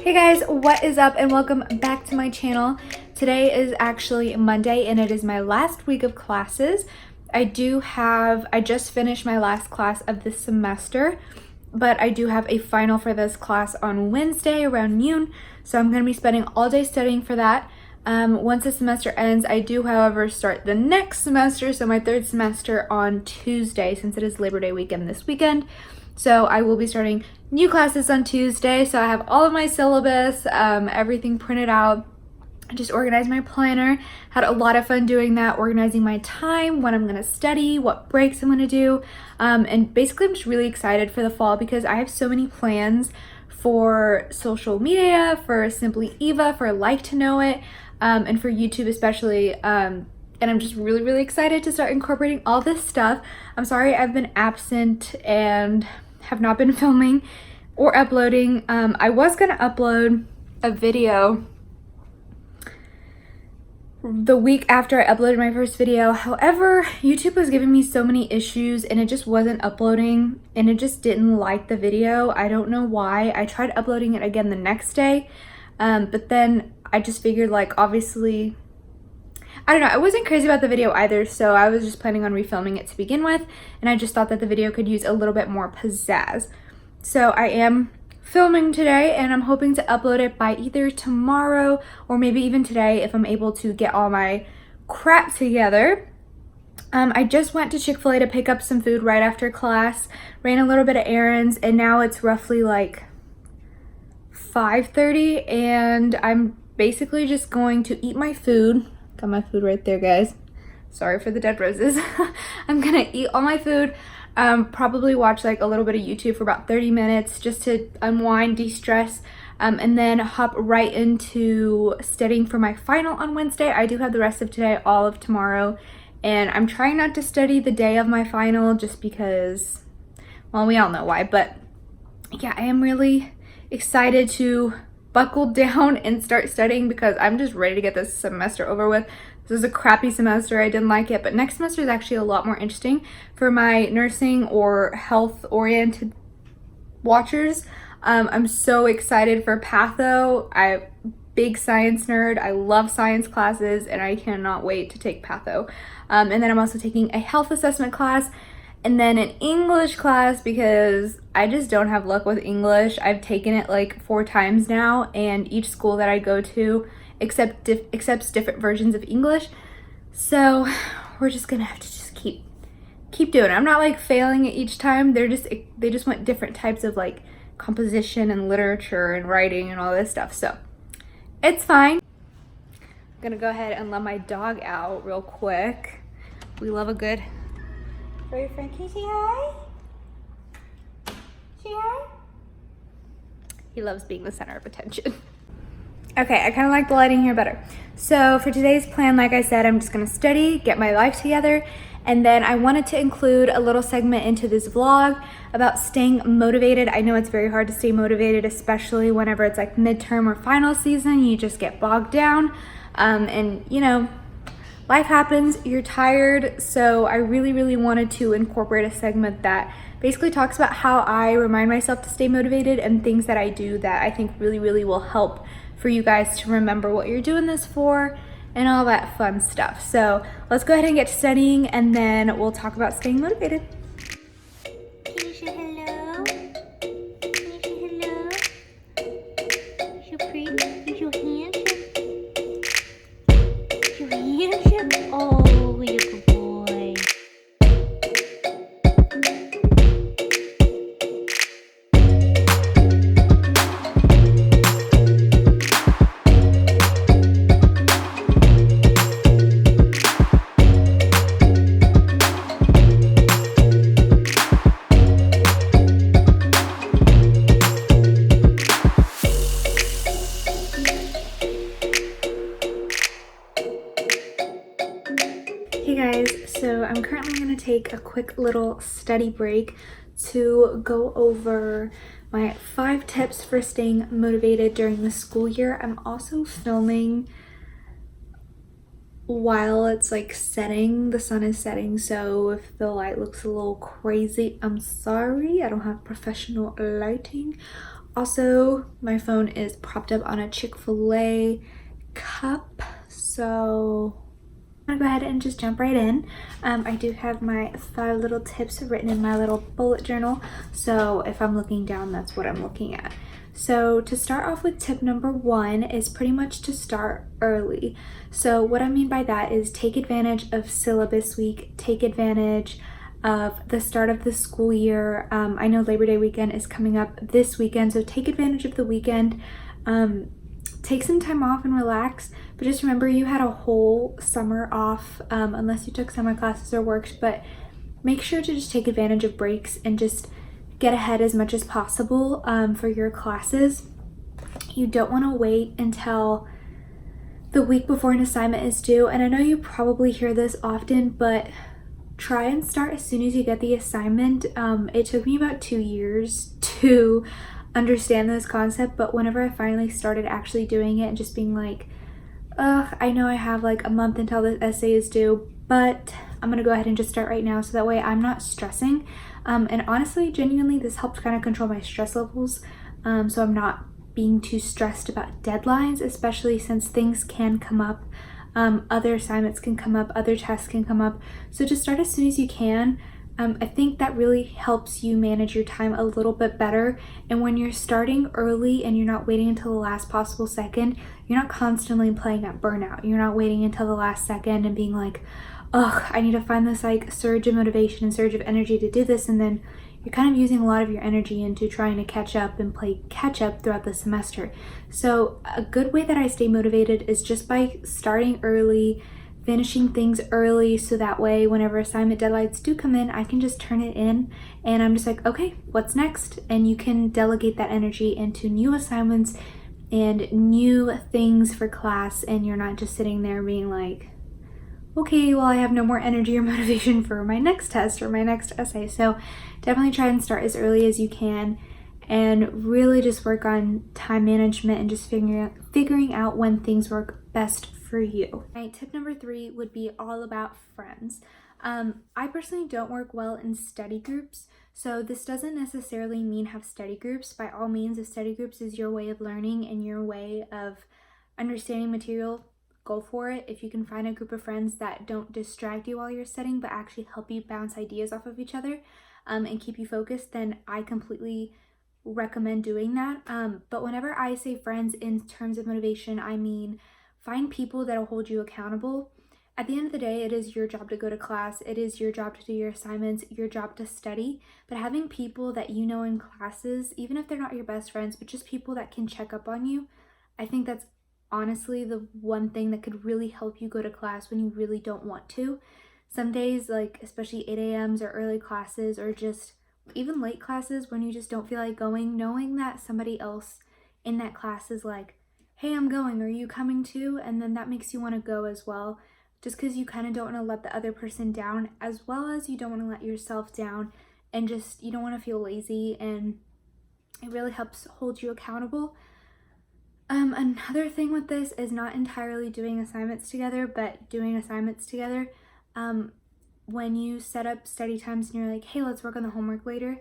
Hey guys, what is up and welcome back to my channel. Today is actually Monday and it is my last week of classes. I just finished my last class of this semester, but I do have a final for this class on Wednesday around noon, so I'm going to be spending all day studying for that. Once the semester ends, I do, however, start the next semester, so my third semester on Tuesday, since it is Labor Day weekend this weekend. So I will be starting new classes on Tuesday. So I have all of my syllabus, everything printed out. I just organized my planner. Had a lot of fun doing that, organizing my time, when I'm going to study, what breaks I'm going to do. And basically I'm just really excited for the fall because I have so many plans for social media, for Simply Eva, for Like to Know It, and for YouTube especially. And I'm just really excited to start incorporating all this stuff. I'm sorry I've been absent and have not been filming or uploading. I was gonna upload a video the week after I uploaded my first video. However, YouTube was giving me so many issues and it just wasn't uploading and it just didn't like the video. I don't know why. I tried uploading it again the next day, but then I just figured, like, obviously, I don't know, I wasn't crazy about the video either, so I was just planning on refilming it to begin with, and I just thought that the video could use a little bit more pizzazz. So I am filming today, and I'm hoping to upload it by either tomorrow or maybe even today if I'm able to get all my crap together. I just went to Chick-fil-A to pick up some food right after class, ran a little bit of errands, and now it's roughly like 5:30, and I'm basically just going to eat my food. Got my food right there, guys. Sorry for the dead roses. I'm gonna eat all my food, probably watch like a little bit of YouTube for about 30 minutes just to unwind, de-stress, and then hop right into studying for my final on Wednesday. I do have the rest of today, all of tomorrow, and I'm trying not to study the day of my final just because, well, we all know why, but yeah, I am really excited to buckle down and start studying because I'm just ready to get this semester over with. This is a crappy semester. I didn't like it, but next semester is actually a lot more interesting for my nursing or health-oriented watchers. I'm so excited for patho. I'm a big science nerd. I love science classes, and I cannot wait to take patho. And then I'm also taking a health assessment class, and then an English class because I just don't have luck with English. I've taken it like 4 times now, and each school that I go to accepts different versions of English. So we're just gonna have to just keep doing it. I'm not like failing it each time. They just want different types of like composition and literature and writing and all this stuff. So it's fine. I'm gonna go ahead and let my dog out real quick. We love a good furry friend. Can you say hi? Say hi? He loves being the center of attention. Okay, I kind of like the lighting here better. So for today's plan, like I said, I'm just gonna study, get my life together, and then I wanted to include a little segment into this vlog about staying motivated. I know it's very hard to stay motivated, especially whenever it's like midterm or final season. You just get bogged down, and you know, life happens, you're tired. So I really wanted to incorporate a segment that basically talks about how I remind myself to stay motivated and things that I do that I think really will help for you guys to remember what you're doing this for and all that fun stuff. So let's go ahead and get to studying, and then we'll talk about staying motivated. Can you say hello? Can you say hello? You're so pretty. You're so handsome. You're handsome. Oh, you're a good boy. Hey guys, so I'm currently going to take a quick little study break to go over my 5 tips for staying motivated during the school year. I'm also filming while it's like setting, the sun is setting, so if the light looks a little crazy, I'm sorry. I don't have professional lighting. Also, my phone is propped up on a Chick-fil-A cup, so I'm gonna go ahead and just jump right in. I do have my 5 little tips written in my little bullet journal, so if I'm looking down, that's what I'm looking at. So to start off with, tip number 1 is pretty much to start early. So what I mean by that is take advantage of syllabus week, take advantage of the start of the school year. I know Labor Day weekend is coming up this weekend, so take advantage of the weekend. Take some time off and relax, but just remember you had a whole summer off, unless you took summer classes or works, but make sure to just take advantage of breaks and just get ahead as much as possible for your classes. You don't want to wait until the week before an assignment is due, and I know you probably hear this often, but try and start as soon as you get the assignment. It took me about 2 years to understand this concept, but whenever I finally started actually doing it and just being like, ugh, I know I have like a month until the essay is due, but I'm gonna go ahead and just start right now so that way I'm not stressing. And honestly, genuinely, this helped kind of control my stress levels, so I'm not being too stressed about deadlines, especially since things can come up. Other assignments can come up, other tests can come up. So just start as soon as you can. I think that really helps you manage your time a little bit better. And when you're starting early and you're not waiting until the last possible second, you're not constantly playing at burnout. You're not waiting until the last second and being like, ugh, I need to find this like surge of motivation and surge of energy to do this. And then you're kind of using a lot of your energy into trying to catch up and play catch up throughout the semester. So a good way that I stay motivated is just by starting early, finishing things early, so that way whenever assignment deadlines do come in, I can just turn it in and I'm just like, okay, what's next? And you can delegate that energy into new assignments and new things for class, and you're not just sitting there being like, okay, well, I have no more energy or motivation for my next test or my next essay. So definitely try and start as early as you can and really just work on time management and just figuring out when things work best for you. Right, tip number 3 would be all about friends. I personally don't work well in study groups, so this doesn't necessarily mean have study groups. By all means, if study groups is your way of learning and your way of understanding material, go for it. If you can find a group of friends that don't distract you while you're studying but actually help you bounce ideas off of each other and keep you focused, then I completely recommend doing that. But whenever I say friends in terms of motivation, I mean find people that will hold you accountable. At the end of the day, it is your job to go to class, it is your job to do your assignments, your job to study, but having people that you know in classes, even if they're not your best friends, but just people that can check up on you, I think that's honestly the one thing that could really help you go to class when you really don't want to. Some days, like especially 8 a.m.s or early classes or just even late classes when you just don't feel like going, knowing that somebody else in that class is like, hey, I'm going, are you coming too? And then that makes you want to go as well, just because you kind of don't want to let the other person down, as well as you don't want to let yourself down, and just you don't want to feel lazy, and it really helps hold you accountable. Another thing with this is not entirely doing assignments together, but doing assignments together. When you set up study times and you're like, hey, let's work on the homework later,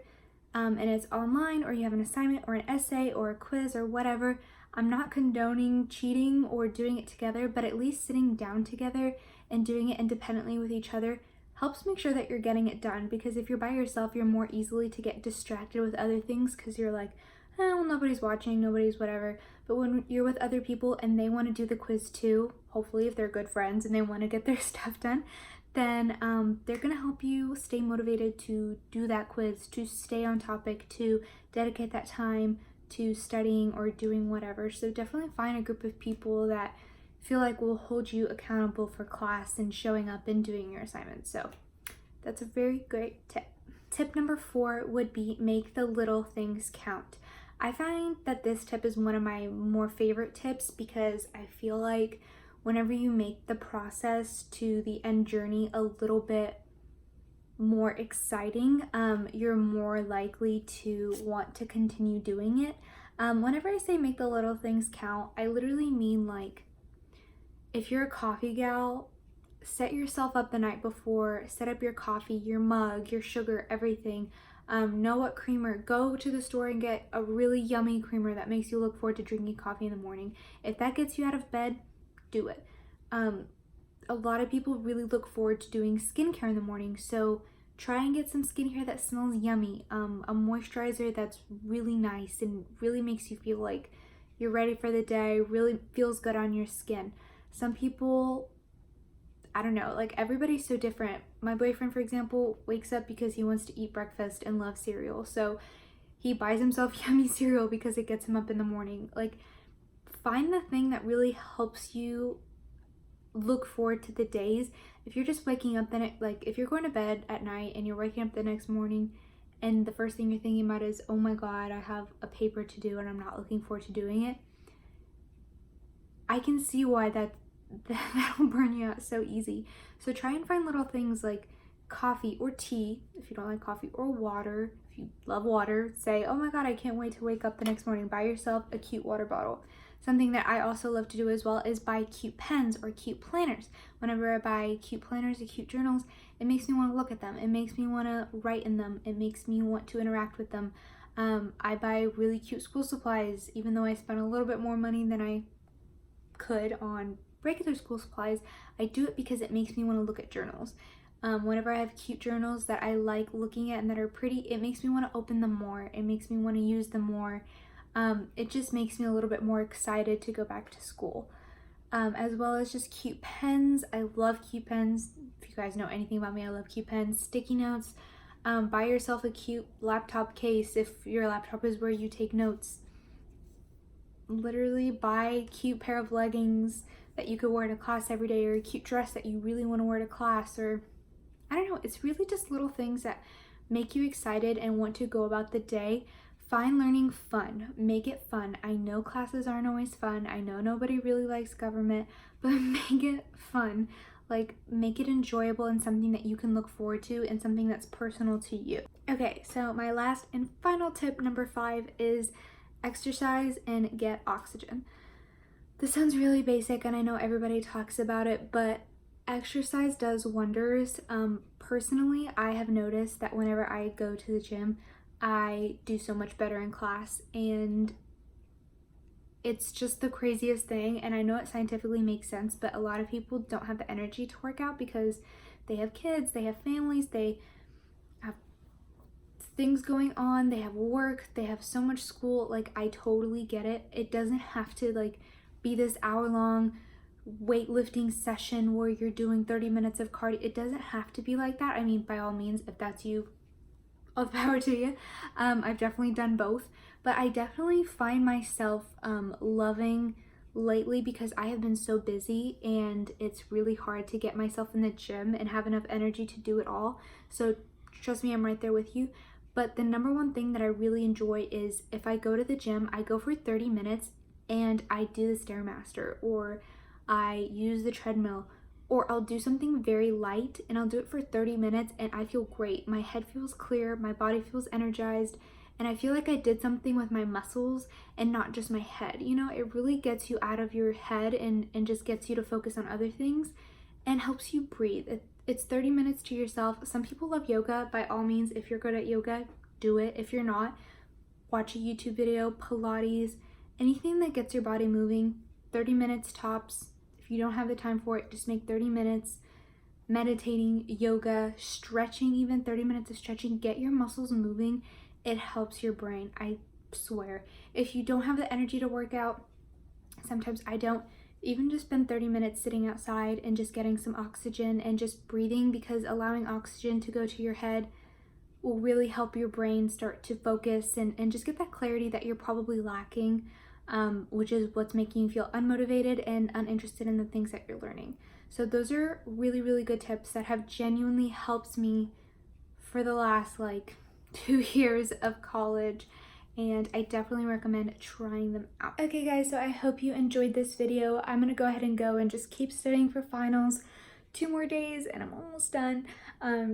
and it's online, or you have an assignment or an essay or a quiz or whatever, I'm not condoning cheating or doing it together, but at least sitting down together and doing it independently with each other helps make sure that you're getting it done. Because if you're by yourself, you're more easily to get distracted with other things because you're like, well, nobody's watching, nobody's whatever. But when you're with other people and they want to do the quiz too, hopefully if they're good friends and they want to get their stuff done, then they're going to help you stay motivated to do that quiz, to stay on topic, to dedicate that time to studying or doing whatever. So definitely find a group of people that feel like will hold you accountable for class and showing up and doing your assignments. So that's a very great tip. Tip number 4 would be make the little things count. I find that this tip is one of my more favorite tips because I feel like whenever you make the process to the end journey a little bit more exciting, you're more likely to want to continue doing it. Whenever I say make the little things count, I literally mean like if you're a coffee gal, set yourself up the night before, set up your coffee, your mug, your sugar, everything. Know what creamer. Go to the store and get a really yummy creamer that makes you look forward to drinking coffee in the morning. If that gets you out of bed, do it. A lot of people really look forward to doing skincare in the morning, so try and get some skincare that smells yummy. A moisturizer that's really nice and really makes you feel like you're ready for the day, really feels good on your skin. Some people, I don't know, like everybody's so different. My boyfriend, for example, wakes up because he wants to eat breakfast and loves cereal. So he buys himself yummy cereal because it gets him up in the morning. Like, find the thing that really helps you look forward to the days. If you're just waking up, then if you're going to bed at night and you're waking up the next morning and the first thing you're thinking about is, oh my god, I have a paper to do and I'm not looking forward to doing it, I can see why that'll burn you out so easy. So try and find little things like coffee or tea if you don't like coffee, or water if you love water. Say, oh my god, I can't wait to wake up the next morning. Buy yourself a cute water bottle. Something that I also love to do as well is buy cute pens or cute planners. Whenever I buy cute planners or cute journals, it makes me want to look at them. It makes me want to write in them. It makes me want to interact with them. I buy really cute school supplies, even though I spend a little bit more money than I could on regular school supplies. I do it because it makes me want to look at journals. Whenever I have cute journals that I like looking at and that are pretty, it makes me want to open them more. It makes me want to use them more. It just makes me a little bit more excited to go back to school. As well as just cute pens. I love cute pens. If you guys know anything about me, I love cute pens. Sticky notes. Buy yourself a cute laptop case if your laptop is where you take notes. Literally buy a cute pair of leggings that you could wear to class every day, or a cute dress that you really want to wear to class, or I don't know. It's really just little things that make you excited and want to go about the day. Find learning fun. Make it fun. I know classes aren't always fun. I know nobody really likes government, but make it fun. Like, make it enjoyable and something that you can look forward to and something that's personal to you. Okay, so my last and final tip, number 5, is exercise and get oxygen. This sounds really basic and I know everybody talks about it, but exercise does wonders. Personally, I have noticed that whenever I go to the gym, I do so much better in class, and it's just the craziest thing. And I know it scientifically makes sense, but a lot of people don't have the energy to work out because they have kids, they have families, they have things going on, they have work, they have so much school. Like, I totally get it. It doesn't have to like be this hour-long weightlifting session where you're doing 30 minutes of cardio. It doesn't have to be like that. I mean, by all means, if that's you, all the power to you. I've definitely done both, but I definitely find myself loving lately, because I have been so busy and it's really hard to get myself in the gym and have enough energy to do it all. So trust me, I'm right there with you. But the number one thing that I really enjoy is if I go to the gym, I go for 30 minutes and I do the Stairmaster, or I use the treadmill, or I'll do something very light and I'll do it for 30 minutes and I feel great. My head feels clear, my body feels energized, and I feel like I did something with my muscles and not just my head. You know, it really gets you out of your head and just gets you to focus on other things and helps you breathe. It's 30 minutes to yourself. Some people love yoga. By all means, if you're good at yoga, do it. If you're not, watch a YouTube video, Pilates, anything that gets your body moving. 30 minutes tops. If you don't have the time for it, just make 30 minutes. Meditating, yoga, stretching, even 30 minutes of stretching. Get your muscles moving. It helps your brain, I swear. If you don't have the energy to work out, sometimes I don't, even just spend 30 minutes sitting outside and just getting some oxygen and just breathing, because allowing oxygen to go to your head will really help your brain start to focus and just get that clarity that you're probably lacking. Which is what's making you feel unmotivated and uninterested in the things that you're learning. So those are really, really good tips that have genuinely helped me for the last 2 years of college, and I definitely recommend trying them out. Okay guys, so I hope you enjoyed this video. I'm gonna go ahead and go and just keep studying for finals. 2 more days and I'm almost done.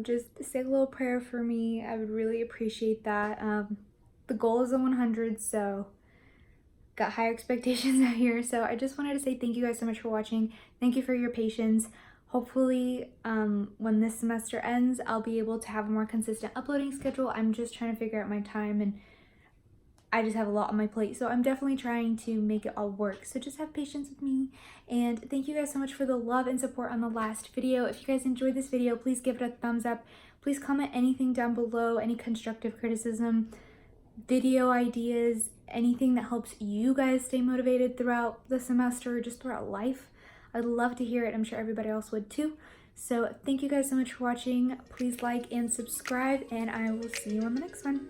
Just say a little prayer for me. I would really appreciate that. The goal is a 100, so got high expectations out here. So I just wanted to say thank you guys so much for watching. Thank you for your patience. Hopefully, when this semester ends, I'll be able to have a more consistent uploading schedule. I'm just trying to figure out my time, and I just have a lot on my plate, so I'm definitely trying to make it all work. So just have patience with me, and thank you guys so much for the love and support on the last video. If you guys enjoyed this video, please give it a thumbs up. Please comment anything down below, any constructive criticism, video ideas, anything that helps you guys stay motivated throughout the semester or just throughout life. I'd love to hear it. I'm sure everybody else would too. So thank you guys so much for watching. Please like and subscribe, and I will see you on the next one.